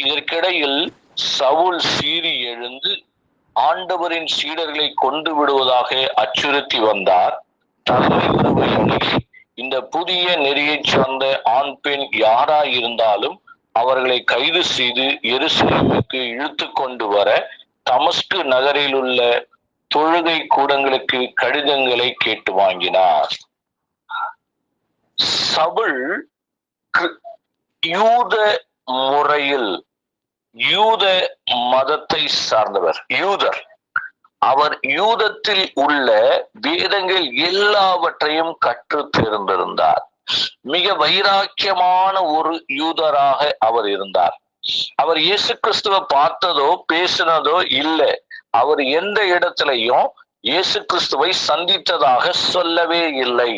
இதற்கிடையில் சவுல் சீறி எழுந்து ஆண்டவரின் சீடர்களை கொண்டு விடுவதாக அச்சுறுத்தி வந்தார். தலைமை குருவை அணுகி, இந்த புதிய நெறியை சார்ந்த ஆண் பெண் யாராயிருந்தாலும் அவர்களை கைது செய்து எருசலேமுக்கு இழுத்து கொண்டு வர தமஸ்கு நகரில் உள்ள தொழுகை கூடங்களுக்கு கடிதங்களை கேட்டு வாங்கினார். சவுல் யூத முறையில் யூத மதத்தை சார்ந்தவர், யூதர். அவர் யூதத்தில் உள்ள வேதங்கள் எல்லாவற்றையும் கற்று தேர்ந்திருந்தார். மிக வைராக்கியமான ஒரு யூதராக அவர் இருந்தார். அவர் இயேசு கிறிஸ்துவ பார்த்ததோ பேசினதோ இல்லை. அவர் எந்த இடத்திலையும் இயேசு கிறிஸ்துவை சந்தித்ததாக சொல்லவே இல்லை.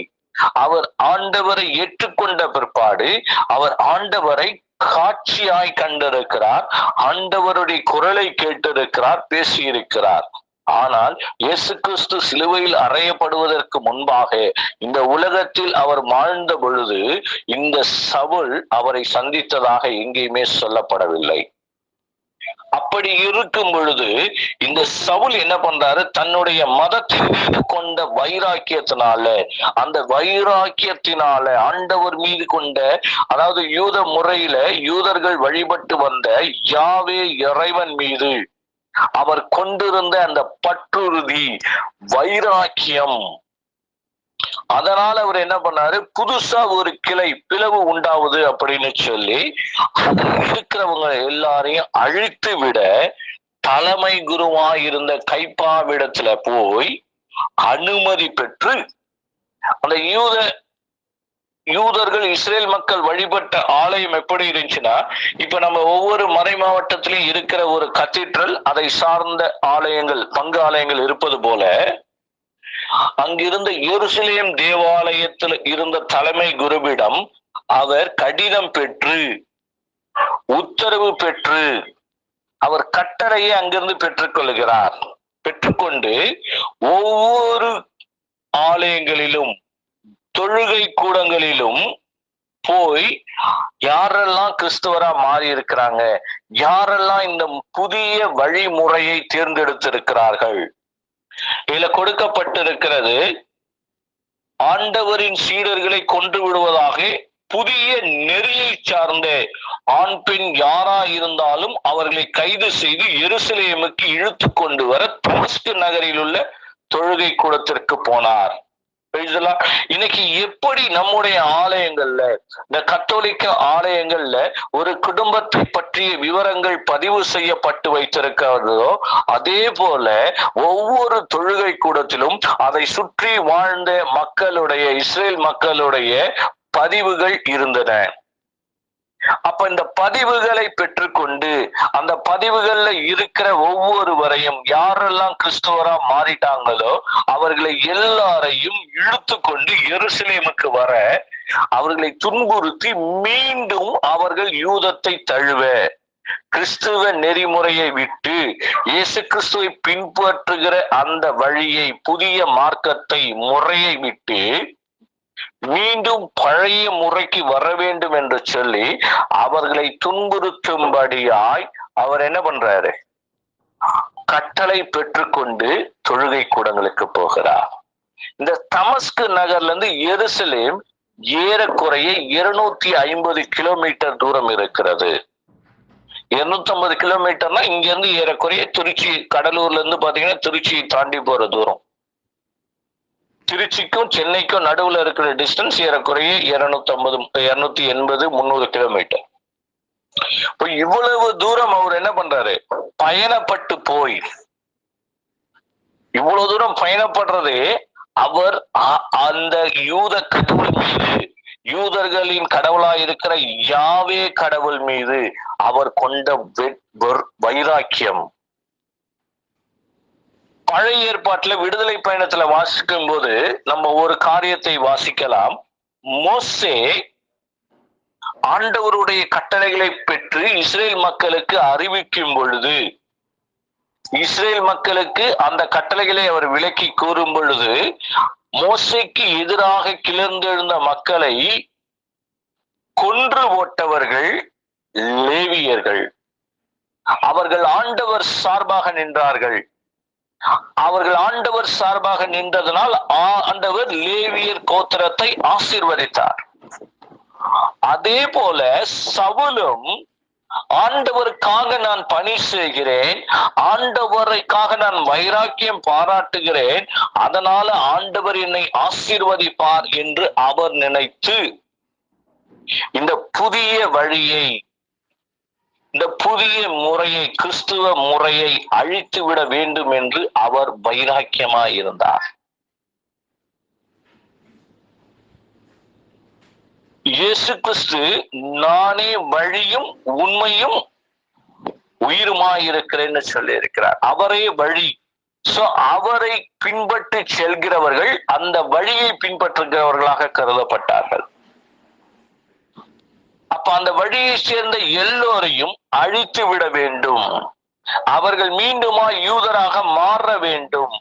அவர் ஆண்டவரை ஏற்றுக்கொண்ட பிற்பாடு அவர் ஆண்டவரை காட்சியாய் கண்டிருக்கிறார், ஆண்டவருடைய குரலை கேட்டிருக்கிறார், பேசியிருக்கிறார். ஆனால் இயேசு கிறிஸ்து சிலுவையில் அறையப்படுவதற்கு முன்பாக இந்த உலகத்தில் அவர் வாழ்ந்த பொழுது இந்த சவுல் அவரை சந்தித்ததாக எங்கேயுமே சொல்லப்படவில்லை. அப்படி இருக்கும் பொழுது இந்த சவுல் என்ன பண்றாரு, தன்னுடைய மதத்தின் மீது கொண்ட வைராக்கியத்தினால, அந்த வைராக்கியத்தினால ஆண்டவர் மீது கொண்ட, அதாவது யூத முறையில யூதர்கள் வழிபட்டு வந்த யாவே இறைவன் மீது அவர் கொண்டிருந்த அந்த பற்றுறுதி, வைராக்கியம், அதனால அவர் என்ன பண்ணாரு, புதுசா ஒரு கிளை பிளவு உண்டாவது அப்படின்னு சொல்லி அதில் இருக்கிறவங்க எல்லாரையும் அழித்து விட தலைமை குருவாயிருந்த கைப்பாவிடத்துல போய் அனுமதி பெற்று, அந்த யூதர்கள் இஸ்ரேல் மக்கள் வழிபட்ட ஆலயம் எப்படி இருந்துச்சுன்னா, இப்ப நம்ம ஒவ்வொரு மறை மாவட்டத்திலையும் இருக்கிற ஒரு கத்தீட்ரல், அதை சார்ந்த ஆலயங்கள், பங்கு ஆலயங்கள் இருப்பது போல, அங்கிருந்த எருசலேம் தேவாலயத்தில் இருந்த தலைமை குருவிடம் அவர் கடிதம் பெற்று, உத்தரவு பெற்று, அவர் கட்டளையை அங்கிருந்து பெற்றுக்கொள்கிறார். பெற்றுக்கொண்டு ஒவ்வொரு ஆலயங்களிலும் தொழுகை கூடங்களிலும் போய் யாரெல்லாம் கிறிஸ்தவரா மாறி இருக்கிறாங்க, யாரெல்லாம் இந்த புதிய வழிமுறையை தேர்ந்தெடுத்திருக்கிறார்கள், இதுல கொடுக்கப்பட்டிருக்கிறது ஆண்டவரின் சீடர்களை கொண்டு விடுவதாக புதிய நெறியை சார்ந்த ஆண் பெண் யாரா இருந்தாலும் அவர்களை கைது செய்து எருசலேமுக்கு இழுத்து கொண்டு வர தமஸ்கு நகரில் உள்ள தொழுகை கூடத்திற்கு போனார். இன்னைக்கு எப்படி நம்முடைய ஆலயங்கள்ல, இந்த கத்தோலிக்க ஆலயங்கள்ல ஒரு குடும்பத்தை பற்றிய விவரங்கள் பதிவு செய்யப்பட்டு வைத்திருக்கிறதோ, அதே போல ஒவ்வொரு தொழுகை கூடத்திலும் அதை சுற்றி வாழ்ந்த மக்களுடைய, இஸ்ரேல் மக்களுடைய பதிவுகள் இருந்தன. அப்ப இந்த பதிவுகளை பெற்றுக்கொண்டு அந்த பதிவுகள்ல இருக்கிற ஒவ்வொருவரையும், யாரெல்லாம் கிறிஸ்துவரா மாறிட்டாங்களோ அவர்களை எல்லாரையும் இழுத்து கொண்டு எருசலேமுக்கு வர அவர்களை துன்புறுத்தி மீண்டும் அவர்கள் யூதத்தை தழுவ, கிறிஸ்துவ நெறிமுறையை விட்டு இயேசு கிறிஸ்துவை பின்பற்றுகிற அந்த வழியை, புதிய மார்க்கத்தை, முறையை விட்டு மீண்டும் பழைய முறைக்கு வர வேண்டும் என்று சொல்லி அவர்களை துன்புறுத்தும்படியாய் அவர் என்ன பண்றாரு, கட்டளை பெற்றுக்கொண்டு தொழுகை கூடங்களுக்கு போகிறார். இந்த தமஸ்கு நகர்ல இருந்து எருசலேம் ஏறக்குறைய 250 கிலோமீட்டர் தூரம் இருக்கிறது. 250 கிலோமீட்டர்னா இங்க இருந்து ஏறக்குறைய திருச்சி, கடலூர்ல இருந்து பாத்தீங்கன்னா திருச்சியை தாண்டி போற தூரம். திருச்சிக்கும் சென்னைக்கும் நடுவுல இருக்கிற டிஸ்டன்ஸ் ஏறக்குறைய 280 300 கிலோமீட்டர். இப்போ இவ்வளவு தூரம் அவர் என்ன பண்றாரு, பயணப்பட்டு போய், இவ்வளவு தூரம் பயணப்படுறது அவர் அந்த யூத கடவுள் மீது, யூதர்களின் கடவுளாய் இருக்கிற யாவே கடவுள் மீது அவர் கொண்ட வைராக்கியம். பழைய ஏற்பாட்டுல விடுதலை பயணத்துல வாசிக்கும் போது நம்ம ஒரு காரியத்தை வாசிக்கலாம். மோசே ஆண்டவருடைய கட்டளைகளை பெற்று இஸ்ரேல் மக்களுக்கு அறிவிக்கும் பொழுது, இஸ்ரேல் மக்களுக்கு அந்த கட்டளைகளை அவர் விளக்கி கூறும் பொழுது, மோசேக்கு எதிராக கிளர்ந்தெழுந்த மக்களை கொன்று போட்டவர்கள் லேவியர்கள். அவர்கள் ஆண்டவர் சார்பாக நின்றார்கள். அவர்கள் ஆண்டவர் சார்பாக நின்றதனால் ஆண்டவர் லேவியர் கோத்திரத்தை ஆசீர்வதித்தார். அதே போல சவுலும் ஆண்டவருக்காக நான் பணி செய்கிறேன், ஆண்டவருக்காக நான் வைராக்கியம் பாராட்டுகிறேன், அதனால ஆண்டவர் என்னை ஆசீர்வதிப்பார் என்று அவர் நினைத்து இந்த புதிய வழியை, இந்த புதிய முறையை, கிறிஸ்துவ முறையை அழித்து விட வேண்டும் என்று அவர் வைராக்கியமாய் இருந்தார். இயேசு கிறிஸ்து நானே வழியும் உண்மையும் உயிருமாயிருக்கிறேன்னு சொல்லி இருக்கிறார். அவரே வழி. அவரை பின்பற்றி செல்கிறவர்கள் அந்த வழியை பின்பற்றுகிறவர்களாக கருதப்பட்டார்கள். அப்ப அந்த வழியை சேர்ந்த எல்லோரையும் அழித்து விட வேண்டும், அவர்கள் மீண்டுமா யூதராக மாற வேண்டும்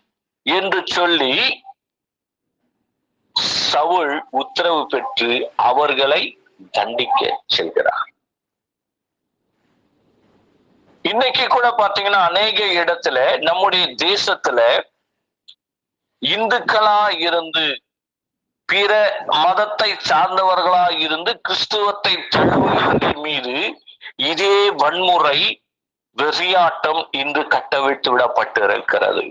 என்று சொல்லி சவுல் உத்தரவு பெற்று அவர்களை தண்டிக்க செல்கிறார். இன்னைக்கு கூட பாத்தீங்கன்னா அநேக இடத்துல நம்முடைய தேசத்துல இந்துக்களா இருந்து பிற மதத்தை சார்ந்தவர்களா இருந்து கிறிஸ்துவத்தை தழுவியவர்கள் மீது இதே வன்முறை, வெறியாட்டம் இன்று கட்டவிழ்த்து விடப்பட்டிருக்கிறது.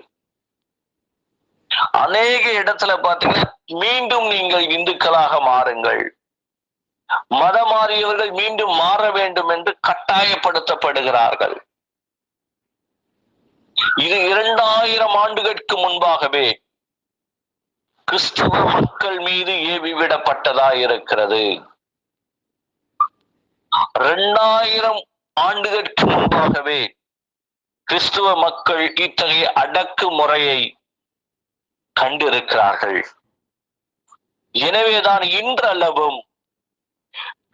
அநேக இடத்துல பாத்தீங்கன்னா மீண்டும் நீங்கள் இந்துக்களாக மாறுங்கள், மதம் மாறியவர்கள் மீண்டும் மாற வேண்டும் என்று கட்டாயப்படுத்தப்படுகிறார்கள். இது 2000 ஆண்டுகளுக்கு முன்பாகவே கிறிஸ்துவ மக்கள் மீது ஏவிவிடப்பட்டதா இருக்கிறது. 2000 ஆண்டுகளுக்கு முன்பாகவே கிறிஸ்துவ மக்கள் இத்தகைய அடக்குமுறையை கண்டிருக்கிறார்கள். எனவேதான் இன்றளவும்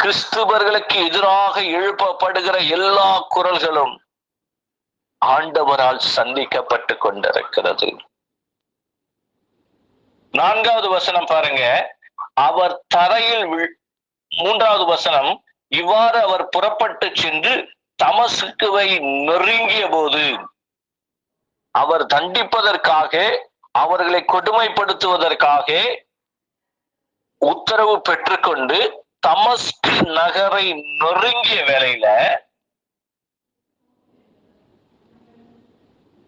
கிறிஸ்துவர்களுக்கு எதிராக எழுப்பப்படுகிற எல்லா குரல்களும் ஆண்டவரால் சந்திக்கப்பட்டு கொண்டிருக்கிறது. 4வது வசனம் பாருங்க. அவர் தரையில் 3வது வசனம், இவ்வாறு அவர் புறப்பட்டு சென்று தமஸ்குவை நெருங்கிய போது அவர் தண்டிப்பதற்காக, அவர்களை கொடுமைப்படுத்துவதற்காக உத்தரவு பெற்றுக்கொண்டு தமஸ்கு நகரை நெருங்கிய வேளையில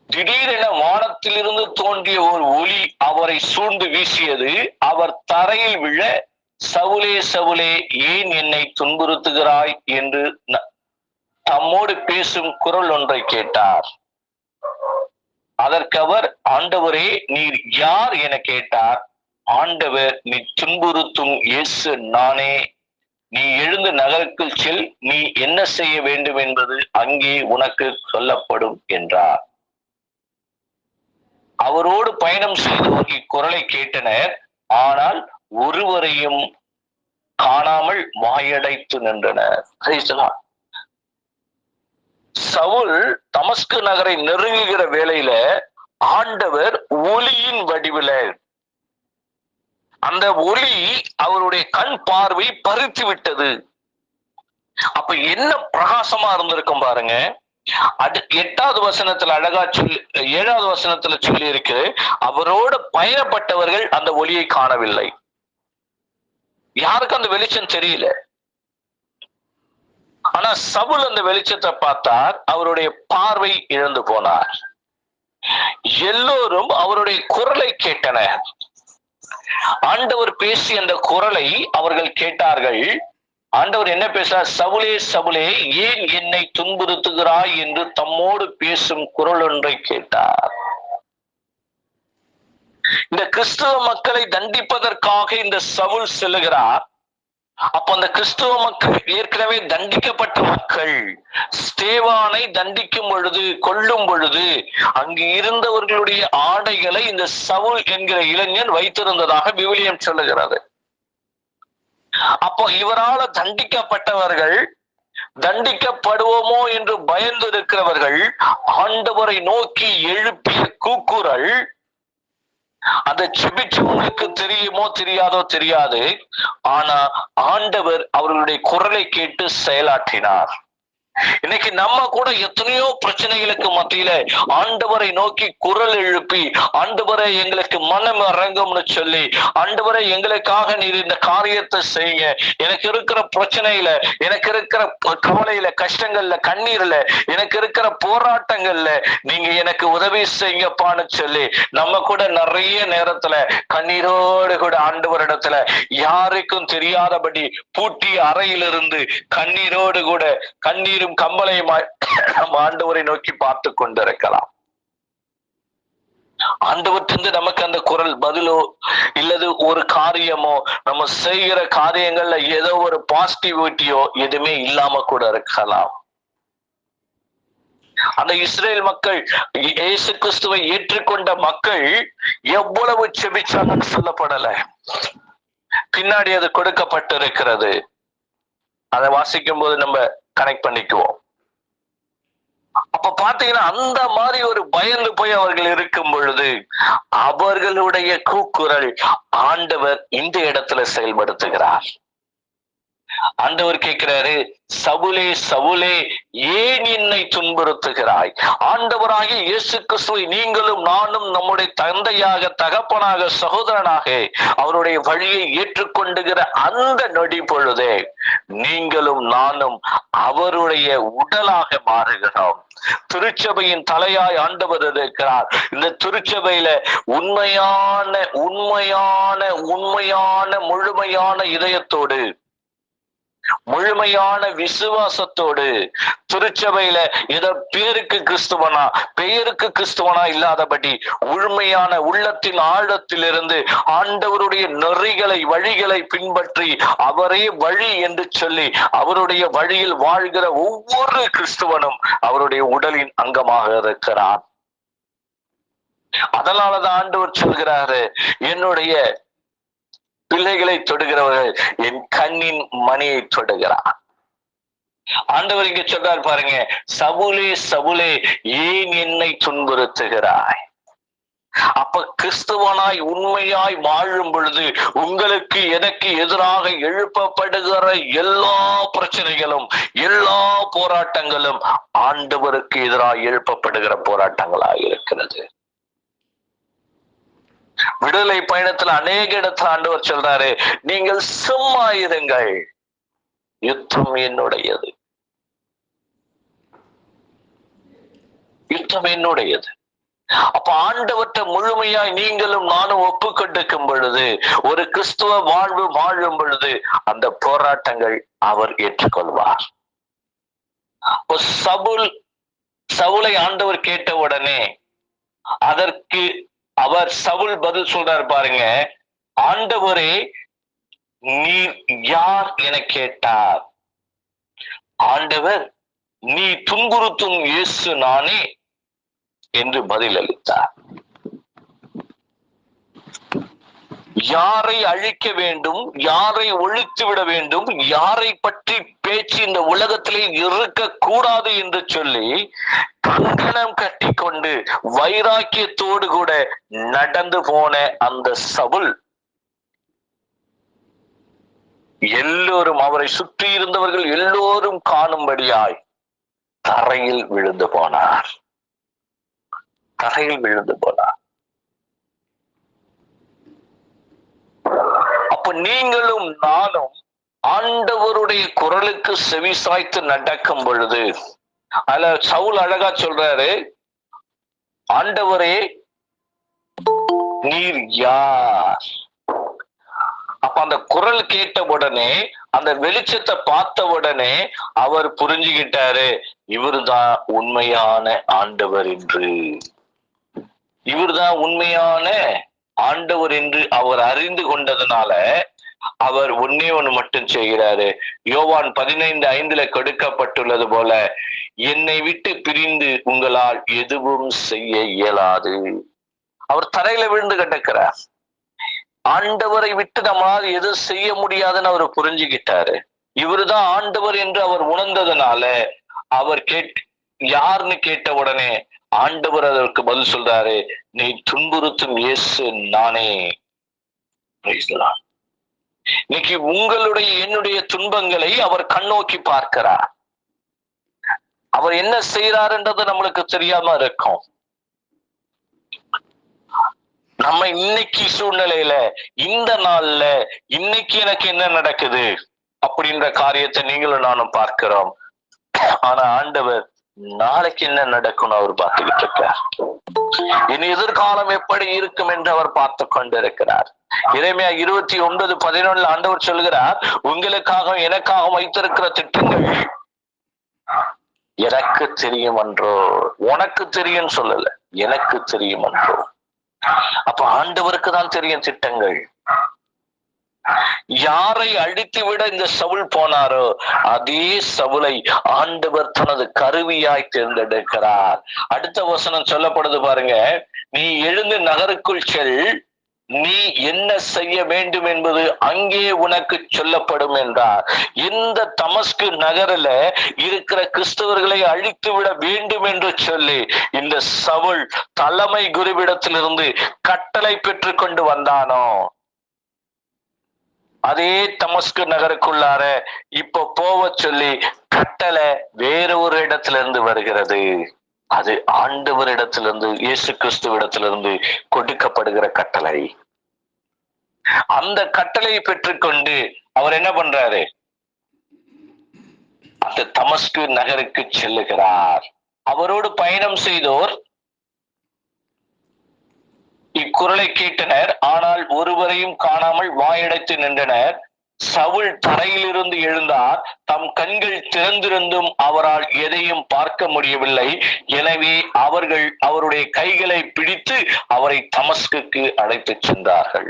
திடீரென வானத்திலிருந்து தோன்றிய ஒரு ஒளி அவரை சூழ்ந்து வீசியது. அவர் தரையில் விழ, சவுலே சவுலே ஏன் என்னை துன்புறுத்துகிறாய் என்று தம்மோடு பேசும் குரல் ஒன்றை கேட்டார். அதற்கு அவர், ஆண்டவரே நீர் யார் என கேட்டார். ஆண்டவர், நீ துன்புறுத்தும் இயேசு நானே. நீ எழுந்து நகருக்குள் செல், நீ என்ன செய்ய வேண்டும் என்பது அங்கே உனக்கு சொல்லப்படும் என்றார். அவரோடு பயணம் செய்தோர் இக்குரலை கேட்டனர், ஆனால் ஒருவரையும் காணாமல் வாயடைத்து நின்றனர். சவுல் தமஸ்கு நகரை நெருங்குகிற வேளையில ஆண்டவர் ஒளியின் வடிவில, அந்த ஒளி அவருடைய கண் பார்வை பறித்து விட்டது. அப்ப என்ன பிரகாசமா இருந்திருக்கும் பாருங்க. 8வது வசனத்துல அழகா சொல்லி, 7வது வசனத்துல சொல்லி இருக்கு, அவரோட பயணப்பட்டவர்கள் அந்த ஒளியை காணவில்லை. யாருக்கும் அந்த வெளிச்சம் தெரியல. ஆனா சவுல் அந்த வெளிச்சத்தை பார்த்தார், அவருடைய பார்வை இழந்து போனார். எல்லோரும் அவருடைய குரலை கேட்டனர். ஆண்டவர் பேசி அந்த குரலை அவர்கள் கேட்டார்கள். ஆண்டவர் என்ன பேசுறார்? சவுலே சவுலே ஏன் என்னை துன்புறுத்துகிறாய் என்று தம்மோடு பேசும் குரல் ஒன்றை கேட்டார். இந்த கிறிஸ்துவ மக்களை தண்டிப்பதற்காக இந்த சவுல் செல்லுகிறார். அப்ப அந்த கிறிஸ்துவ மக்கள் ஏற்கனவே தண்டிக்கப்பட்ட மக்கள். ஸ்தேவானை தண்டிக்கும் பொழுது, கொல்லும் பொழுது அங்கு இருந்தவர்களுடைய ஆடைகளை இந்த சவுல் என்கிற இளைஞன் வைத்திருந்ததாக விவிலியம் சொல்லுகிறது. அப்போ இவரால் தண்டிக்கப்பட்டவர்கள், தண்டிக்கப்படுவோமோ என்று பயந்து இருக்கிறவர்கள் ஆண்டவரை நோக்கி எழுப்பிய கூக்குரல், அந்த செபிச்சவங்களுக்கு தெரியுமோ தெரியாதோ தெரியாது, ஆனா ஆண்டவர் அவர்களுடைய குரலை கேட்டு செயலாற்றினார். இன்னைக்கு நம்ம கூட எத்தனையோ பிரச்சனைகளுக்கு மத்தியில ஆண்டவரை நோக்கி குரல் எழுப்பி, ஆண்டவரை எங்களுக்கு மனம் இறங்கும்னு சொல்லி, ஆண்டவரை எங்களுக்காக நீர் இந்த காரியத்தை செய்யுங்க, எனக்கு இருக்கிற பிரச்சனையில, எனக்கு இருக்கிற கவலையில, கஷ்டங்கள்ல, கண்ணீர்ல, எனக்கு இருக்கிற போராட்டங்கள்ல நீங்க எனக்கு உதவி செய்யுங்கப்பான்னு சொல்லி நம்ம கூட நிறைய நேரத்துல கண்ணீரோடு கூட ஆண்டவரிடத்துல யாருக்கும் தெரியாதபடி பூட்டிய அறையிலிருந்து கண்ணீரோடு கூட கண்ணீரும் கம்பளையுமாய் நம்ம ஆண்டவரை நோக்கி பார்த்து கொண்டிருக்கலாம். ஆண்டவற்றிலிருந்து நமக்கு அந்த குரல் பதிலோ இல்லது ஒரு காரியமோ, நம்ம செய்கிற காரியங்கள்ல ஏதோ ஒரு பாசிட்டிவிட்டியோ எதுவுமே இல்லாம கூட இருக்கலாம். அந்த இஸ்ரேல் மக்கள், இயேசு கிறிஸ்துவை ஏற்றுக்கொண்ட மக்கள் எவ்வளவு செபிச்சாங்கன்னு சொல்லப்படல, பின்னாடி அது கொடுக்கப்பட்டிருக்கிறது. அதை வாசிக்கும் போது நம்ம கனெக்ட் பண்ணிக்குவோம். அப்ப பாத்தீங்கன்னா அந்த மாதிரி ஒரு பயந்து போய் அவர்கள் இருக்கும் பொழுது அவர்களுடைய கூக்குரல் ஆண்டவர் இந்த இடத்துல செயல்படுத்துகிறார். ஆண்டவர் கேட்கிறாரு, சவுலே சவுலே ஏன் என்னை துன்புறுத்துகிறாய்? ஆண்டவராகிய இயேசு கிறிஸ்துவை நீங்களும் நானும் நம்முடைய தந்தையாக, தகப்பனாக, சகோதரனாக அவருடைய வழியை ஏற்றுக்கொண்டுகிற அந்த நொடி பொழுதே நீங்களும் நானும் அவருடைய உடலாக மாறுகிறோம். திருச்சபையின் தலையாய் ஆண்டவர் இருக்கிறார். இந்த திருச்சபையில உண்மையான உண்மையான உண்மையான முழுமையான இதயத்தோடு, முழுமையான விசுவாசத்தோடு திருச்சபையில ஏதோ பேருக்கு கிறிஸ்துவனா, பெயருக்கு கிறிஸ்துவனா இல்லாதபடி முழுமையான உள்ளத்தின் ஆழத்திலிருந்து ஆண்டவருடைய நெறிகளை, வழிகளை பின்பற்றி அவரே வழி என்று சொல்லி அவருடைய வழியில் வாழ்கிற ஒவ்வொரு கிறிஸ்துவனும் அவருடைய உடலின் அங்கமாக இருக்கிறார். அதனாலதான் ஆண்டவர் சொல்கிறாரு, என்னுடைய பிள்ளைகளை தொடுகிறவர்கள் என் கண்ணின் மணியை தொடுகிறார். ஆண்டவர் இங்க சொல்றார் பாருங்க, சவுலே சவுலே ஏன் என்னை துன்புறுத்துகிறாய்? அப்ப கிறிஸ்துவனாய் உண்மையாய் வாழும் பொழுது உங்களுக்கு எனக்கு எதிராக எழுப்பப்படுகிற எல்லா பிரச்சனைகளும், எல்லா போராட்டங்களும் ஆண்டவருக்கு எதிராக எழுப்பப்படுகிற போராட்டங்களாக இருக்கிறது. விடுதலை பயணத்துல அநேக இடத்துல ஆண்டவர் சொல்றாரு, நீங்கள் சும்மா இருங்கள், யுத்தம் என்னுடையது, யுத்தம் என்னுடையது. அப்ப ஆண்டவற்றை முழுமையாய் நீங்களும் நானும் ஒப்புக்கொண்டிருக்கும் பொழுது, ஒரு கிறிஸ்துவ வாழ்வு வாழும் பொழுது அந்த போராட்டங்கள் அவர் ஏற்றுக்கொள்வார். சவுலை ஆண்டவர் கேட்ட உடனே அதற்கு அவர் சவுல் பதில் சொல்றார் பாருங்க, ஆண்டவரே நீர் யார் என கேட்டார். ஆண்டவர், நீ துன்புறுத்தும் இயேசு நானே என்று பதில் அளித்தார். யாரை அழிக்க வேண்டும், யாரை ஒழித்து விட வேண்டும், யாரை பற்றி பேச்சு இந்த உலகத்திலே இருக்க கூடாது என்று சொல்லி கங்கணம் கட்டி கொண்டு வைராக்கியத்தோடு கூட நடந்து போன அந்த சவுல் எல்லோரும், அவரை சுற்றி இருந்தவர்கள் எல்லோரும் காணும்படியாய் தரையில் விழுந்து போனார். தரையில் விழுந்து போனார். அப்ப நீங்களும் நானும் ஆண்டவருடைய குரலுக்கு செவி சாய்த்து நடக்கும் பொழுது, அதுல சவுல் அழகா சொல்றாரு, ஆண்டவரே நீர் யார்? அப்ப அந்த குரல் கேட்ட உடனே, அந்த வெளிச்சத்தை பார்த்த உடனே அவர் புரிஞ்சுக்கிட்டாரு, இவர்தான் உண்மையான ஆண்டவர் என்று. இவர்தான் உண்மையான ஆண்டவர் என்று அவர் அறிந்து கொண்டதுனால அவர் ஒன்னே ஒண்ணு மட்டும் செய்கிறாரு. யோவான் 15:5 கொடுக்கப்பட்டுள்ளது போல, என்னை விட்டு பிரிந்து உங்களால் எதுவும் செய்ய இயலாது. அவர் தரையில விழுந்து கிடக்கிறார். ஆண்டவரை விட்டு நம்மளால் எதுவும் செய்ய முடியாதுன்னு அவர் புரிஞ்சுக்கிட்டாரு. இவருதான் ஆண்டவர் என்று அவர் உணர்ந்ததுனால அவர் யாருன்னு கேட்ட உடனே ஆண்டவர் அதற்கு பதில் சொல்றாரு, நீ துன்புறுத்தும் இயேசு நானே. இன்னைக்கு உங்களுடைய என்னுடைய துன்பங்களை அவர் கண்ணோக்கி பார்க்கிறார். அவர் என்ன செய்யறாருன்றது நம்மளுக்கு தெரியாம இருக்கும். நம்ம இன்னைக்கு சூழ்நிலையில, இந்த நாள்ல, இன்னைக்கு எனக்கு என்ன நடக்குது அப்படின்ற காரியத்தை நீங்களும் நானும் பார்க்கிறோம். ஆனா ஆண்டவர் நாளைக்கு என்ன நடக்கும்னு அவர் பார்த்துக்கிட்டு இருக்கார். இனி எதிர்காலம் எப்படி இருக்கும் என்று அவர் பார்த்து கொண்டிருக்கிறார். எரேமியா 29:11 ஆண்டவர் சொல்கிறார், உங்களுக்காக எனக்காக வைத்திருக்கிற திட்டங்கள் எனக்கு தெரியும் என்றோ. உனக்கு தெரியும் சொல்லல, எனக்கு தெரியும் என்றோ. அப்ப ஆண்டவருக்கு தான் தெரியும் திட்டங்கள். யாரை அழித்து விட இந்த சவுல் போனாரோ அதே சவுலை ஆண்டவர் தனது கருவியாய் தேர்ந்தெடுக்கிறார். அடுத்த வசனம் சொல்லப்படுது பாருங்க, நீ எழுந்து நகருக்குள் செல், நீ என்ன செய்ய வேண்டும் என்பது அங்கே உனக்கு சொல்லப்படும் என்றார். இந்த தமஸ்கு நகரில இருக்கிற கிறிஸ்தவர்களை அழித்து விட வேண்டும் என்று சொல்லி இந்த சவுல் தலைமை குருவிடத்திலிருந்து கட்டளை பெற்று கொண்டு வந்தானோ, அதே தமஸ்கு நகருக்குள்ளார இப்ப போவ சொல்லி கட்டளை வேற ஒரு இடத்திலிருந்து வருகிறது. அது ஆண்டவரிடத்திலிருந்து, இயேசு கிறிஸ்துவிடத்திலிருந்து கொடுக்கப்படுகிற கட்டளை. அந்த கட்டளையை பெற்றுக்கொண்டு அவர் என்ன பண்றாரு? அந்த தமஸ்கு நகருக்கு செல்லுகிறார். அவரோடு பயணம் செய்தோர் இக்குரலை கேட்டனர், ஆனால் ஒருவரையும் காணாமல் வாயடைத்து நின்றனர். சவுல் தரையிலிருந்து எழுந்தார், தம் கண்கள் திறந்திருந்தும் அவரால் எதையும் பார்க்க முடியவில்லை. எனவே அவர்கள் அவருடைய கைகளை பிடித்து அவரை தமஸ்குக்கு அழைத்து சென்றார்கள்.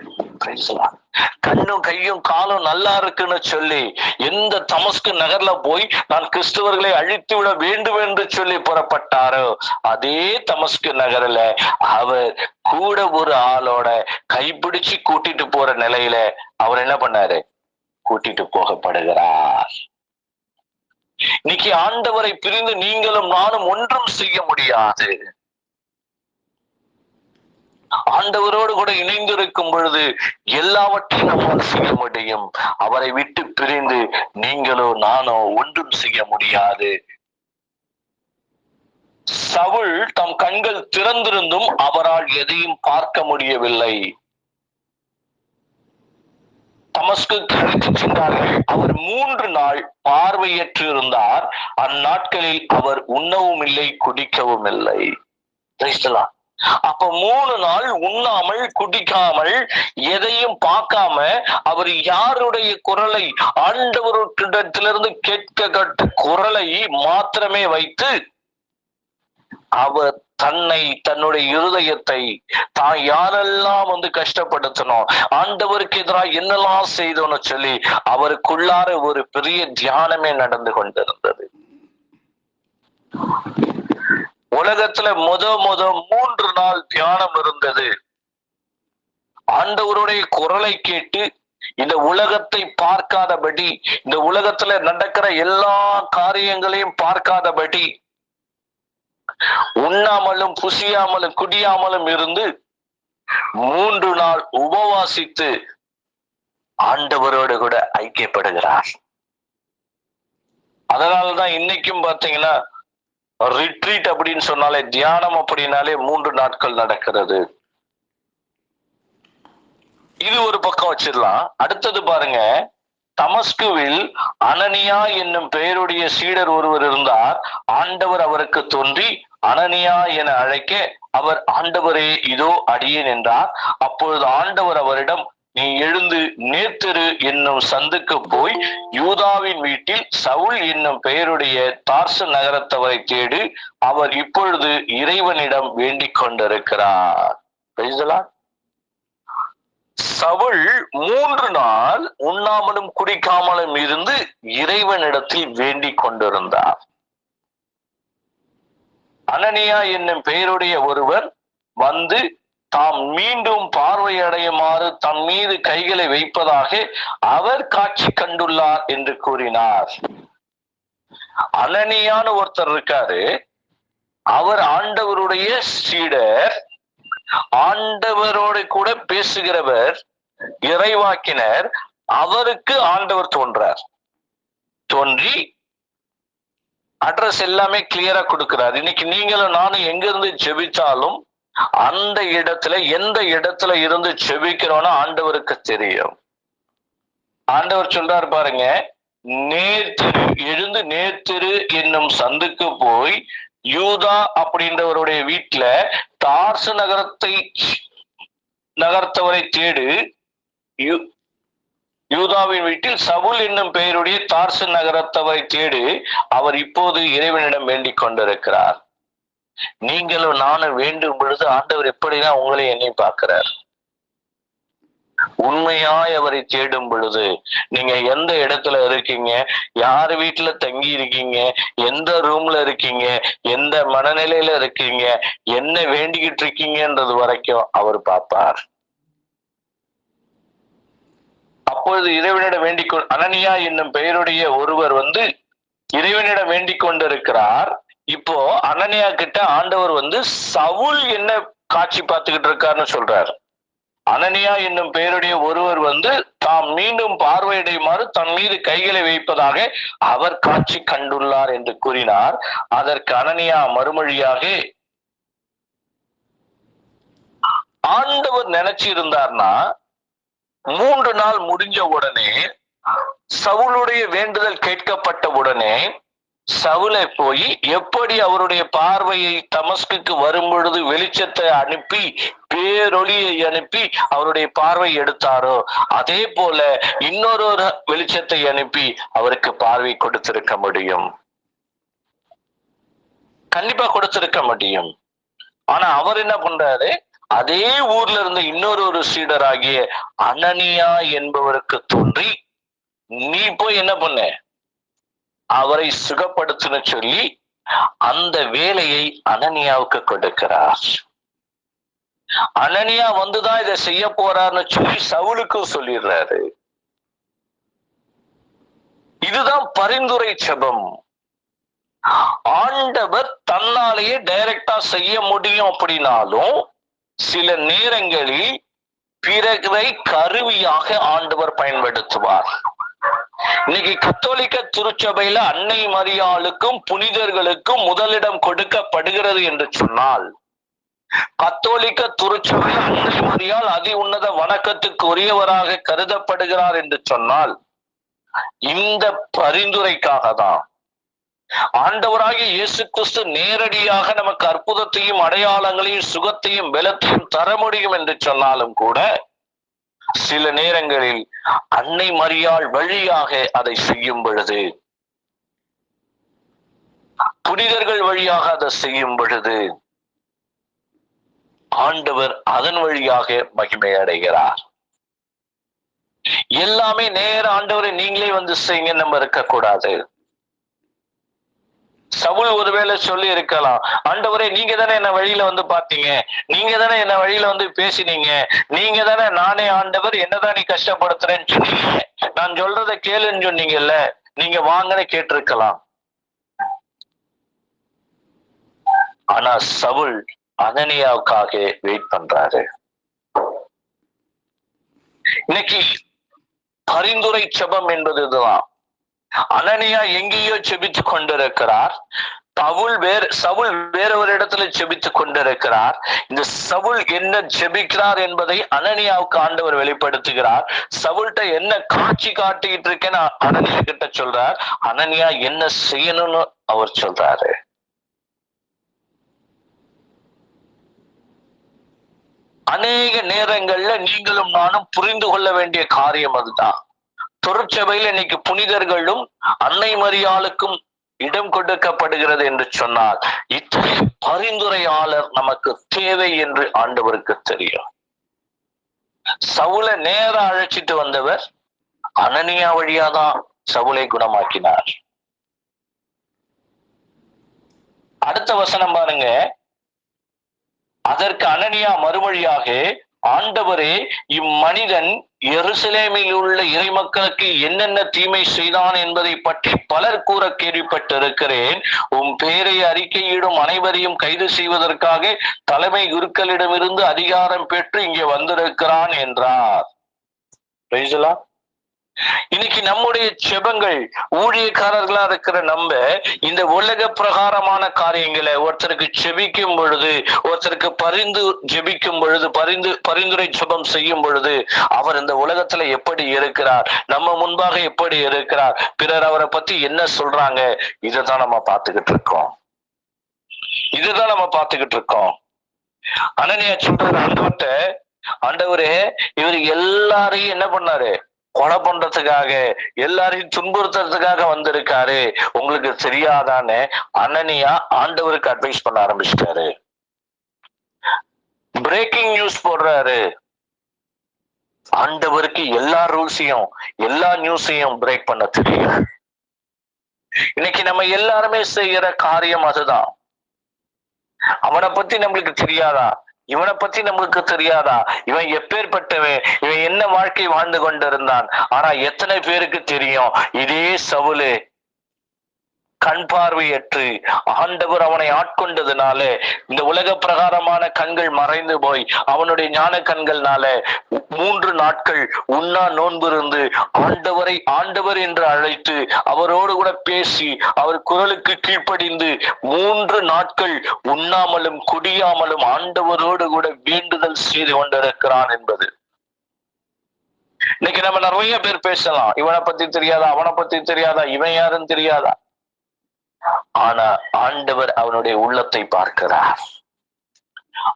கண்ணும் கையும் காலும் நல்லா இருக்குன்னு சொல்லி எந்த தமஸ்கு நகர்ல போய் நான் கிறிஸ்தவர்களை அழித்து விட வேண்டும் என்று சொல்லி புறப்பட்டாரோ அதே தமஸ்கு நகர்ல அவர் கூட ஒரு ஆளோட கைப்பிடிச்சு கூட்டிட்டு போற நிலையில அவர் என்ன பண்ணாரு? கூட்டிட்டு போகப்படுகிறார். இன்னைக்கு ஆண்டவரை பிரிந்து நீங்களும் நானும் ஒன்றும் செய்ய முடியாது. ஆண்டவரோடு கூட இணைந்திருக்கும் பொழுது எல்லாவற்றையும் நம்மால் செய்ய முடியும். அவரை விட்டு பிரிந்து நீங்களோ நானோ ஒன்றும் செய்ய முடியாது. சவுல் தம் கண்கள் திறந்திருந்தும் அவரால் எதையும் பார்க்க முடியவில்லை. தமஸ்குக்கு அழைத்துச் சென்றார்கள். அவர் 3 நாள் பார்வையற்று இருந்தார். அந்நாட்களில் அவர் உண்ணவும் இல்லை, குடிக்கவும் இல்லை. அப்ப 3 நாள் உண்ணாமல் குடிக்காமல் எதையும் பார்க்காம அவர் யாருடைய குரலை, ஆண்டவரிடத்திலிருந்து கேட்கப்பட்ட குரலை மாத்திரமே வைத்து அவர் தன்னுடைய இருதயத்தை தான் யாரெல்லாம் கஷ்டப்படுத்தணும், ஆண்டவருக்கு எதிராக என்னெல்லாம் செய்தோன்னு சொல்லி அவருக்குள்ளார ஒரு பெரிய தியானமே நடந்து கொண்டிருந்தது. உலகத்துல முத 3 நாள் தியானம் இருந்தது. ஆண்டவருடைய குரலை கேட்டு இந்த உலகத்தை பார்க்காதபடி, இந்த உலகத்துல நடக்கிற எல்லா காரியங்களையும் பார்க்காதபடி, உண்ணாமலும் புசியாமலும் குடியாமலும் இருந்து 3 நாள் உபவாசித்து ஆண்டவரோடு கூட ஐக்கியப்படுகிறார். அதனாலதான் இன்னைக்கும் பாத்தீங்கன்னா ரிட்ரீட் அப்படின்னு சொன்னாலே, தியானம் அப்படின்னாலே 3 நாட்கள் நடக்கிறது. இது ஒரு பக்கம் வச்சிடலாம். அடுத்தது பாருங்க, தமஸ்குவில் அனனியா என்னும் பெயருடைய சீடர் ஒருவர் இருந்தார். ஆண்டவர் அவருக்கு தோன்றி அனனியா என அழைக்க அவர், ஆண்டவரே இதோ அடியேன் என்றார். அப்பொழுது ஆண்டவர் அவரிடம், நீ எழுந்து நேர்த்தெரு என்னும் சந்துக்கு போய் யூதாவின் வீட்டில் சவுல் என்னும் பெயருடைய தார்சு நகரத்தவரை தேடு, அவர் இப்பொழுது இறைவனிடம் வேண்டிக் கொண்டிருக்கிறார். சவுல் 3 நாள் உண்ணாமலும் குடிக்காமலும் இருந்து இறைவனிடத்தில் வேண்டிக் கொண்டிருந்தார். அனனியா என்னும் பெயருடைய ஒருவர் வந்து தாம் மீண்டும் பார்வையடையுமாறு தம் மீது கைகளை வைப்பதாக அவர் காட்சி கண்டுள்ளார் என்று கூறினார். அனனியான்னு ஒருத்தர் இருக்காரு. அவர் ஆண்டவருடைய சீடர், ஆண்டவரோடு கூட பேசுகிறவர், இறைவாக்கினர். அவருக்கு ஆண்டவர் தோன்றி அட்ரஸ் எல்லாமே கிளியரா கொடுக்கிறார். இன்னைக்கு நீங்களும் நானும் எங்க இருந்து ஜெபிச்சாலும் அந்த இடத்துல எந்த இடத்துல இருந்து ஜெபிக்கிறோம்னு ஆண்டவருக்கு தெரியும். ஆண்டவர் சொல்றாரு பாருங்க, நேர்த்திரு எழுந்து நேர்த்திரு என்னும் சந்துக்கு போய் யூதா அப்படின்றவருடைய வீட்டுல தார்சு நகரத்தவரை தேடு. யூதாவின் வீட்டில் சவுல் என்னும் பெயருடைய தார்சு நகரத்தவரை தேடு. அவர் இப்போது இறைவனிடம் வேண்டிக் கொண்டிருக்கிறார். நீங்களும் நானும் வேண்டும் பொழுது ஆண்டவர் எப்படிதான் உங்களை எண்ணி பார்க்கிறார். உண்மையாய் அவரை தேடும் பொழுது நீங்க எந்த இடத்துல இருக்கீங்க, யார் வீட்டுல தங்கி இருக்கீங்க, எந்த ரூம்ல இருக்கீங்க, எந்த மனநிலையில இருக்கீங்க, என்ன வேண்டிக்கிட்டு இருக்கீங்கன்றது வரைக்கும் அவர் பார்ப்பார். அப்பொழுது இறைவனிடம் வேண்டிக் அனனியா என்னும் பெயருடைய ஒருவர் இறைவனிடம் வேண்டிக் கொண்டிருக்கிறார். இப்போ அனனியா கிட்ட ஆண்டவர் சவுல் என்ன காட்சி பார்த்துக்கிட்டு இருக்காருன்னு சொல்றாரு. அனனியா என்னும் பெயருடைய ஒருவர் தாம் மீண்டும் பார்வையிடுமாறு தன் மீது கைகளை வைப்பதாக அவர் காட்சி கண்டுள்ளார் என்று கூறினார். அதற்கு அனனியா மறுமொழியாக, ஆண்டவர் நினைச்சு இருந்தார்னா 3 நாள் முடிஞ்ச உடனே சவுலுடைய வேண்டுதல் கேட்கப்பட்ட உடனே சவுலை போய் எப்படி அவருடைய பார்வையை தமஸ்குக்கு வரும் பொழுது வெளிச்சத்தை அனுப்பி பேரொளியை அனுப்பி அவருடைய பார்வை எடுத்தாரோ அதே போல இன்னொரு வெளிச்சத்தை அனுப்பி அவருக்கு பார்வை கொடுத்திருக்க முடியும். கண்டிப்பா கொடுத்திருக்க முடியும். ஆனா அவர் என்ன பண்றாரு, அதே ஊர்ல இருந்து இன்னொரு சீடராகிய அனனியா என்பவருக்கு தோன்றி, நீ போய் என்ன பண்ண, அவரை சுகப்படுத்துன்னு சொல்லி அந்த வேலையை அனனியாவுக்கு கொடுக்கிறார். அனனியா வந்துதான் இதை செய்ய போறார்னு சொல்லி சவுலுக்கும் சொல்லிடுறாரு. இதுதான் பரிந்துரை ஜெபம். ஆண்டவர் தன்னாலேயே டைரக்டா செய்ய முடியும் அப்படின்னாலும் சில நேரங்களில் பிறரை கருவியாக ஆண்டவர் பயன்படுத்துவார். இன்னைக்கு கத்தோலிக்க திருச்சபையில அன்னை மரியாளுக்கும் புனிதர்களுக்கும் முதலிடம் கொடுக்கப்படுகிறது என்று சொன்னால், கத்தோலிக்க திருச்சபையில் அன்னை மரியாள் அதி உன்னத வணக்கத்துக்கு உரியவராக கருதப்படுகிறார் என்று சொன்னால், இந்த பரிந்துரைக்காக தான் ஆண்டவராகிய இயேசு கிறிஸ்து நேரடியாக நமக்கு அற்புதத்தையும் அடையாளங்களையும் சுகத்தையும் பலத்தையும் தர முடியும் என்று சொன்னாலும் கூட சில நேரங்களில் அன்னை மரியாள் வழியாக அதை செய்யும் பொழுது, புனிதர்கள் வழியாக அதை செய்யும் பொழுது ஆண்டவர் அதன் வழியாக மகிமை அடைகிறார். எல்லாமே நேர ஆண்டவரை நீங்களே செய்யுங்க நம்ம இருக்கக்கூடாது. சவுல் ஒருவேளை சொல்லி இருக்கலாம், ஆண்டவரே நீங்க தானே என்ன வழியில பாத்தீங்க, நீங்க தானே என்ன வழியில பேசினீங்க, நீங்க தானே நானே ஆண்டவர் என்னதான் நீ கஷ்டப்படுத்துறேன்னு சொன்னீங்க, நான் சொல்றதை கேளுன்னு சொன்னீங்கல்ல, நீங்க வாங்கன்னு கேட்டிருக்கலாம். ஆனா சவுல் அனனியாவுக்காக வெயிட் பண்றாரு. இன்னைக்கு பரிந்துரை ஜெபம் என்பதுதான். அனனியா எங்கேயோ செபித்து கொண்டிருக்கிறார், சவுல் வேற ஒரு இடத்துல செபித்துக் கொண்டிருக்கிறார். இந்த சவுல் என்ன செபிக்கிறார் என்பதை அனனியாவுக்கு ஆண்டவர் வெளிப்படுத்துகிறார். சவுல்கிட்ட என்ன காட்சி காட்டிட்டு இருக்கேன்னு அனனியா கிட்ட சொல்றார். அனனியா என்ன செய்யணும்னு அவர் சொல்றாரு. அநேக நேரங்கள்ல நீங்களும் நானும் புரிந்து கொள்ள வேண்டிய காரியம் அதுதான். திருச்சபையில் இன்னைக்கு புனிதர்களும் அன்னை மரியாளுக்கும் இடம் கொடுக்கப்படுகிறது என்று சொன்னால் இத்தகைய பரிந்துரையாளர் நமக்கு தேவை என்று ஆண்டவருக்கு தெரியும். சவுலை நேர அழைச்சிட்டு வந்தவர் அனனியா வழியாதான் சவுலை குணமாக்கினார். அடுத்த வசனம் பாருங்க. அதற்கு அனனியா மறுமொழியாக, ஆண்டவரே, இம்மனிதன் எருசலேமில் உள்ள இறைமக்களுக்கு என்னென்ன தீமை செய்தான் என்பதை பற்றி பலர் கூற கேள்விப்பட்டிருக்கிறேன். உம் பேரை அறிக்கையிடும் அனைவரையும் கைது செய்வதற்காக தலைமை குருக்களிடமிருந்து அதிகாரம் பெற்று இங்கே வந்திருக்கிறான் என்றார். இன்னைக்கு நம்முடைய ஜெபங்கள், ஊழியக்காரர்களா இருக்கிற நம்ம இந்த உலக பிரகாரமான காரியங்களை ஒருத்தருக்கு ஜெபிக்கும் பொழுது, ஒருத்தருக்கு ஜெபிக்கும் பொழுது, பரிந்துரை ஜெபம் செய்யும் பொழுது, அவர் இந்த உலகத்துல எப்படி இருக்கிறார், நம்ம முன்பாக எப்படி இருக்கிறார், பிறர் அவரை பத்தி என்ன சொல்றாங்க, இதைதான் நம்ம பார்த்துக்கிட்டு இருக்கோம். அனனியா சொல்றாரு ஆண்டவர்கிட்ட, ஆண்டவரே இவர் எல்லாரையும் என்ன பண்ணாரு, கொலை பண்றதுக்காக, எல்லாரையும் துன்புறுத்துறதுக்காக வந்திருக்காரு, உங்களுக்கு தெரியாதான்னு அனனியா ஆண்டவருக்கு அட்வைஸ் பண்ண ஆரம்பிச்சிட்டாரு. பிரேக்கிங் நியூஸ் போடுறாரு. ஆண்டவருக்கு எல்லா ரூல்ஸையும் எல்லா நியூஸையும் பிரேக் பண்ண தெரியும். இன்னைக்கு நம்ம எல்லாருமே செய்யற காரியம் அதுதான். அவனை பத்தி நம்மளுக்கு தெரியாதா, இவனை பத்தி நம்மளுக்கு தெரியாதா, இவன் எப்பேற்பட்டவன், இவன் என்ன வாழ்க்கை வாழ்ந்து கொண்டிருந்தான். ஆனா எத்தனை பேருக்கு தெரியும், இதே சவுலு கண் பார்வையற்று ஆண்டவர் அவனை ஆட்கொண்டதுனால இந்த உலக பிரகாரமான கண்கள் மறைந்து போய் அவனுடைய ஞான கண்கள்னால 3 நாட்கள் உண்ணா நோன்பு இருந்து ஆண்டவர் என்று அழைத்து அவரோடு கூட பேசி அவர் குரலுக்கு கீழ்ப்படிந்து 3 நாட்கள் உண்ணாமலும் குடியாமலும் ஆண்டவரோடு கூட வேண்டுதல் செய்து கொண்டிருக்கிறான் என்பது. இன்னைக்கு நம்ம நிறைய பேர் பேசலாம், இவனை பத்தி தெரியாதா, அவனை பத்தி தெரியாதா, இவன் யாருன்னு தெரியாதா. ஆனா ஆண்டவர் அவனுடைய உள்ளத்தை பார்க்கிறார்.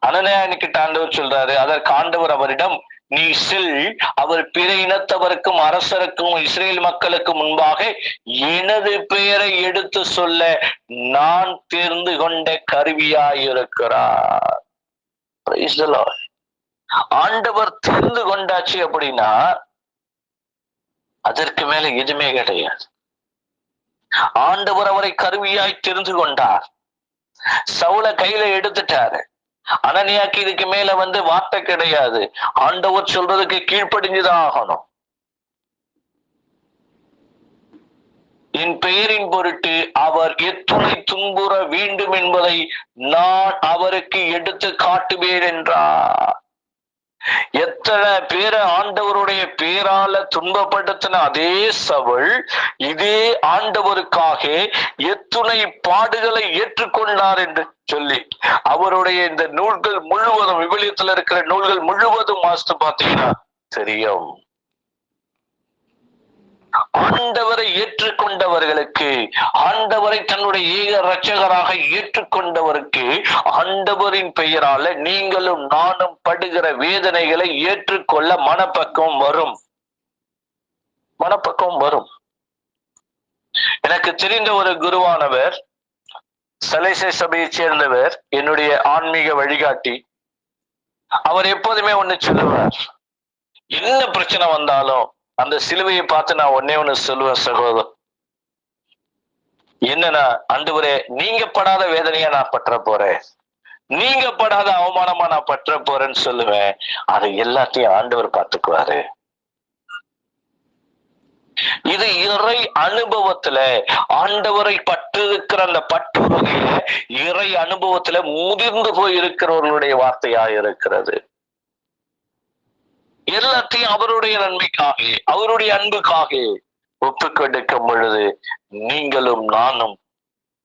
அனனியாவுக்கு ஆண்டவர் சொல்றாரு. அதற்கு ஆண்டவர் அவரிடம், நீ செல், அவர் பிற இனத்தவருக்கும் அரசருக்கும் இஸ்ரேல் மக்களுக்கு முன்பாக எனது பெயரை எடுத்து சொல்ல நான் தேர்ந்து கொண்ட கருவியாயிருக்கிறார். ஆண்டவர் தேர்ந்து கொண்டாச்சு அப்படின்னா அதற்கு மேல எதுவுமே கிடையாது. ஆண்டவர் அவரை கருவியாய் தெரிந்து கொண்டார். சவுல கையில எடுத்துட்டாரு. அனனியாக்கு இதுக்கு மேல வார்த்தை கிடையாது. ஆண்டவர் சொல்றதுக்கு கீழ்ப்படிஞ்சுதான் ஆகணும். என் பெயரின் பொருட்டு அவர் எத்துணை துன்புற வேண்டும் என்பதை நான் அவருக்கு எடுத்து காட்டுவேன் என்றார். எத்தனை பேரை ஆண்டவருடைய பேரால துன்பப்படுத்தின அதே சவுல் இதே ஆண்டவருக்காக எத்துணை பாடுகளை ஏற்றுக்கொண்டார் என்று சொல்லி அவருடைய இந்த நூல்கள் முழுவதும், விவிலியத்துல இருக்கிற நூல்கள் முழுவதும் வாசித்து பார்த்தீங்கன்னா தெரியும். ஆண்டவரை ஏற்றுக்கொண்டவர்களுக்கு, ஆண்டவரை தன்னுடைய ஏக இரட்சகராக ஏற்றுக்கொண்டவருக்கு ஆண்டவரின் பெயரால நீங்களும் நானும் படுகிற வேதனைகளை ஏற்றுக்கொள்ள மனப்பக்குவம் வரும். எனக்கு தெரிந்த ஒரு குருவானவர், சலேசை சபையை சேர்ந்தவர், என்னுடைய ஆன்மீக வழிகாட்டி. அவர் எப்போதுமே ஒண்ணு சொல்லுவார், என்ன பிரச்சனை வந்தாலும் அந்த சிலுவையை பார்த்து நான் ஒண்ணு சொல்லுவேன் சகோதரர், என்னன்னா, ஆண்டவரே நீங்க படாத வேதனையா நான் பற்ற போறேன், நீங்க படாத அவமானமா நான் பற்ற போறேன்னு சொல்லுவேன். அது எல்லாத்தையும் ஆண்டவர் பார்த்துக்குவாரு. இது இறை அனுபவத்துல, ஆண்டவரை பற்றிருக்கிற அந்த பற்றுறுதியில இறை அனுபவத்துல முதிர்ந்து போய் இருக்கிறவர்களுடைய வார்த்தையா இருக்கிறது. எல்லாத்தையும் அவருடைய நன்மைக்காக, அவருடைய அன்புக்காக ஒப்புக்கொடுக்கும் பொழுது நீங்களும் நானும்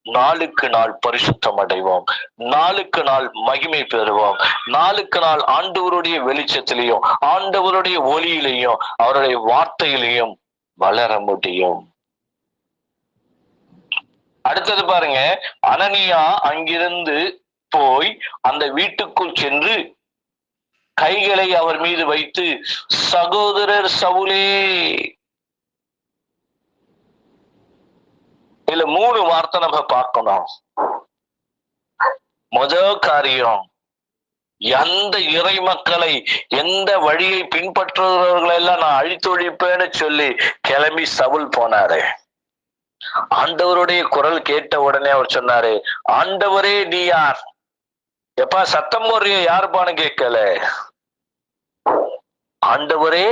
நாளுக்கு நாள் பரிசுத்தம் அடைவோம், நாளுக்கு நாள் மகிமை பெறுவோம், நாளுக்கு நாள் ஆண்டவருடைய வெளிச்சத்திலையும் ஆண்டவருடைய ஒளியிலையும் அவருடைய வார்த்தையிலையும் வளர முடியும். அடுத்தது பாருங்க, அனனியா அங்கிருந்து போய் அந்த வீட்டுக்குள் சென்று கைகளை அவர் மீது வைத்து, சகோதரர் சவுலே, இதுல 3 வார்த்தை நம்ம பார்க்கணும். முதல் காரியம், எந்த இறை மக்களை, எந்த வழியை பின்பற்றுகிறவர்களை எல்லாம் நான் அழித்தொழிப்பேன்னு சொல்லி கிளம்பி சவுல் போனாரு. ஆண்டவருடைய குரல் கேட்ட உடனே அவர் சொன்னாரு, ஆண்டவரே நீ யார், எப்பா சத்தம் போடுறிய யாருப்பான்னு கேட்கல, ஆண்டவரே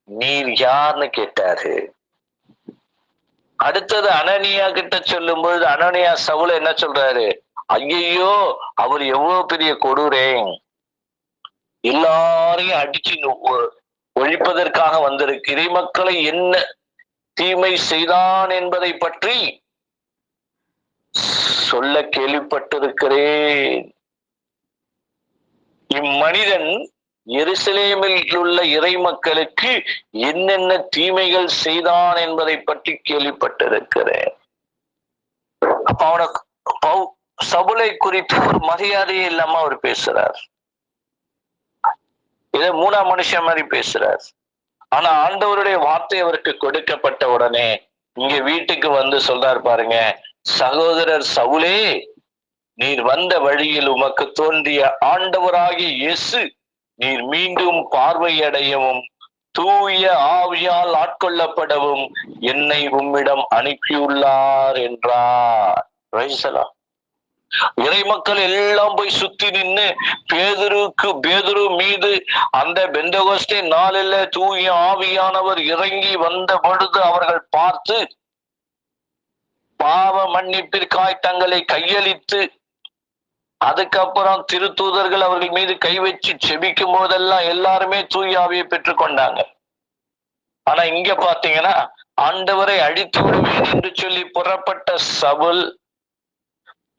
நீர் யாருன்னு கேட்டாரு. அடுத்தது அனனியா கிட்ட சொல்லும் பொழுது அனனியா சவுல என்ன சொல்றாரு, ஐயோ அவர் எவ்வளவு பெரிய கொடூரே, எல்லாரையும் அடிச்சு ஒழிப்பதற்காக வந்திருக்கு. இறைமக்களை என்ன தீமை செய்தான் என்பதை பற்றி சொல்ல கேள்விப்பட்டிருக்கிறேன். இம்மனிதன் எருசலேமில் உள்ள இறை மக்களுக்கு என்னென்ன தீமைகள் செய்தான் என்பதை பற்றி கேள்விப்பட்டிருக்கிறேன். அப்ப அவனுக்கு சவுலை குறித்து ஒரு மரியாதையே இல்லாம அவர் பேசுறார். இதை மூணாம் மனுஷன் மாதிரி பேசுறார். ஆனா ஆண்டவருடைய வார்த்தை அவருக்கு கொடுக்கப்பட்ட உடனே இங்க வீட்டுக்கு வந்து சொல்றாரு பாருங்க, சகோதரர் சவுலே, நீர் வந்த வழியில் உமக்கு தோன்றிய ஆண்டவராகிய இயேசு நீர் மீண்டும் பார்வையடையவும் தூய ஆவியால் ஆட்கொள்ளப்படவும் என்னை உம்மிடம் அனுப்பியுள்ளார் என்றார். இறை மக்கள் எல்லாம் போய் சுத்தி நின்று பேதுரு மீது அந்த பெந்தகோஸ்தே நாளில் தூய ஆவியானவர் இறங்கி வந்த பொழுது அவர்கள் பார்த்து பாவ மன்னிப்பிற்காய் தங்களை கையளித்து, அதுக்கப்புறம் திருத்தூதர்கள் அவர்கள் மீது கை வச்சு செபிக்கும் போதெல்லாம் எல்லாருமே தூய ஆவியை பெற்றுக்கொண்டாங்க. ஆனா இங்க பாத்தீங்கன்னா ஆண்டவரை அழித்து விடுவேன் என்று சொல்லி புறப்பட்ட சவுல்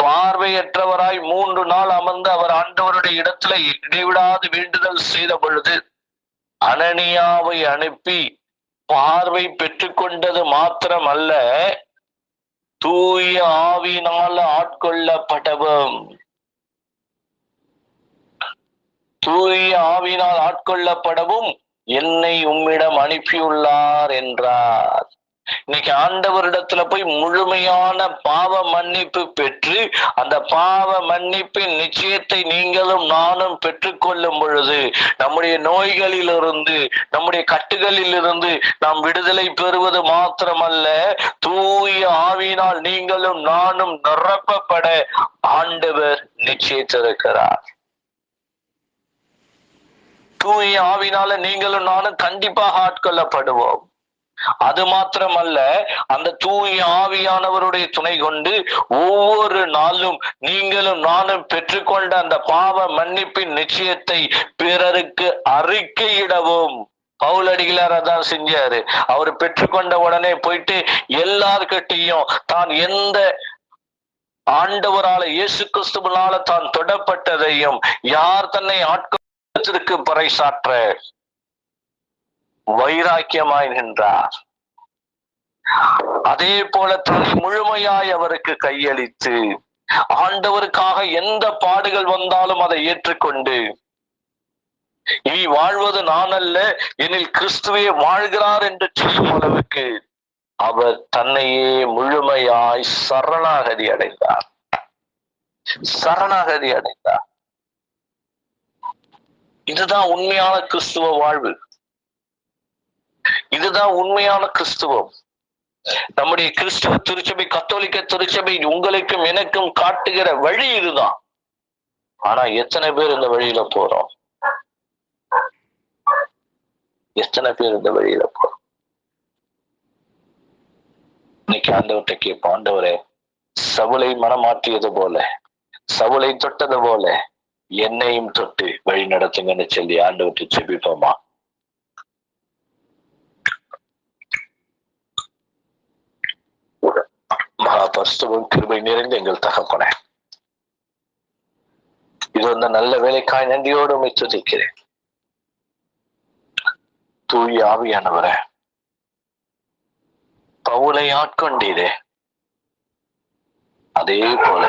பார்வையற்றவராய் 3 நாள் அமர்ந்து அவர் ஆண்டவருடைய இடத்துல இடைவிடாது வேண்டுதல் செய்த பொழுது அனனியாவை அனுப்பி பார்வை பெற்றுக்கொண்டது மாத்திரமல்ல, தூய ஆவியினால் ஆட்கொள்ளப்படவும் என்னை உம்மிடம் அனுப்பியுள்ளார் என்றார். இன்னைக்கு ஆண்டவரிடத்துல போய் முழுமையான பாவ மன்னிப்பு பெற்று அந்த பாவ மன்னிப்பின் நிச்சயத்தை நீங்களும் நானும் பெற்றுக்கொள்ளும் பொழுது நம்முடைய நோய்களிலிருந்து, நம்முடைய கட்டுகளிலிருந்து நாம் விடுதலை பெறுவது மாத்திரமல்ல, தூய ஆவியினால் நீங்களும் நானும் நிரப்பப்பட ஆண்டவர் நிச்சயித்திருக்கிறார். தூய ஆவியினால நீங்களும் நானும் கண்டிப்பாக ஆட்கொள்ளப்படுவோம். அது மாத்திரமல்ல, அந்த தூய ஆவியானவருடைய துணை கொண்டு ஒவ்வொரு நாளும் நீங்களும் நானும் பெற்றுக்கொண்ட அந்த பாவ மன்னிப்பின் நிச்சயத்தை பிறருக்கு அறிக்கையிடவும். பவுலடிகளார் அதான் செஞ்சாரு. அவர் பெற்றுக்கொண்ட உடனே போயிட்டு எல்லார்கிட்டையும் தான் எந்த ஆண்டவரால இயேசு கிறிஸ்துவினால தான் தொடப்பட்டதையும் யார் தன்னை ஆட்கொள்வதற்கு பறைசாற்ற வைராக்கியமாய் நின்றார். அதே போல தன்னை முழுமையாய் அவருக்கு கையளித்து ஆண்டவருக்காக எந்த பாடுகள் வந்தாலும் அதை ஏற்றுக்கொண்டு இனி வாழ்வது நான் அல்ல, எனில் கிறிஸ்துவே வாழ்கிறார் என்று சொல்லும் அளவுக்கு அவர் தன்னையே முழுமையாய் சரணாகதி அடைந்தார். இதுதான் உண்மையான கிறிஸ்துவ வாழ்வு. இதுதான் உண்மையான கிறிஸ்துவம். நம்முடைய கிறிஸ்துவ திருச்சபை, கத்தோலிக்க திருச்சபை உங்களுக்கும் எனக்கும் காட்டுகிற வழி இதுதான். ஆனா எத்தனை பேர் இந்த வழியில போறோம்? இன்னைக்கு ஆண்டவர்கிட்ட கேட்போம், ஆண்டவரே, சவுலை மனமாற்றியது போல, சவுலை தொட்டது போல என்னையும் தொட்டு வழி நடத்துங்கன்னு சொல்லி ஆண்டவர்கிட்ட செபிப்போமா? மகாபரிசுத்தமும் கிருபை நிறைந்த எங்கள் தகப்பனே, இது வந்து நல்ல வேலைக்காய் நன்றியோடு உம்மை துதிக்கிறேன். தூய ஆவியானவரே, பவுலை ஆட்கொண்டீரே, அதே போல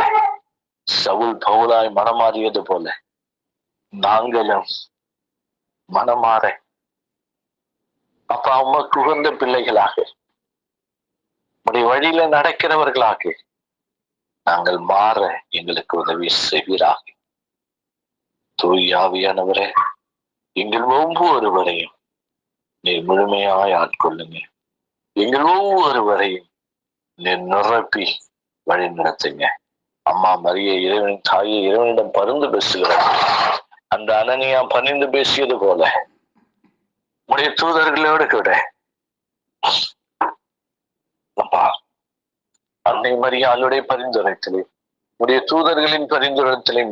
சவுல் பவுலாய் மனமாறியது போல நாங்களும் மனமாற அப்பா உமக்கு உகந்த பிள்ளைகளாக உடைய வழியில நடக்கிறவர்களாக நாங்கள் மாற எங்களுக்கு உதவி செய்வீராக. தூய ஆவியானவரே, எங்கள் ஒவ்வொருவரையும் நீர் முழுமையாய் ஆட்கொள்ளுங்க. எங்கள் ஒவ்வொருவரையும் நீர் நிரப்பி வழி நடத்துங்க. அம்மா மரியே, இறைவனின் தாயை, இறைவனிடம் பரிந்து பேசுகிறார். அந்த அனனியா பணிந்து பேசியது போல உடைய தூதர்களோடு கூட அப்பா அன்னை மரியாளுடைய பரிந்துரைத்திலே, உடைய தூதர்களின் பரிந்துரைத்திலே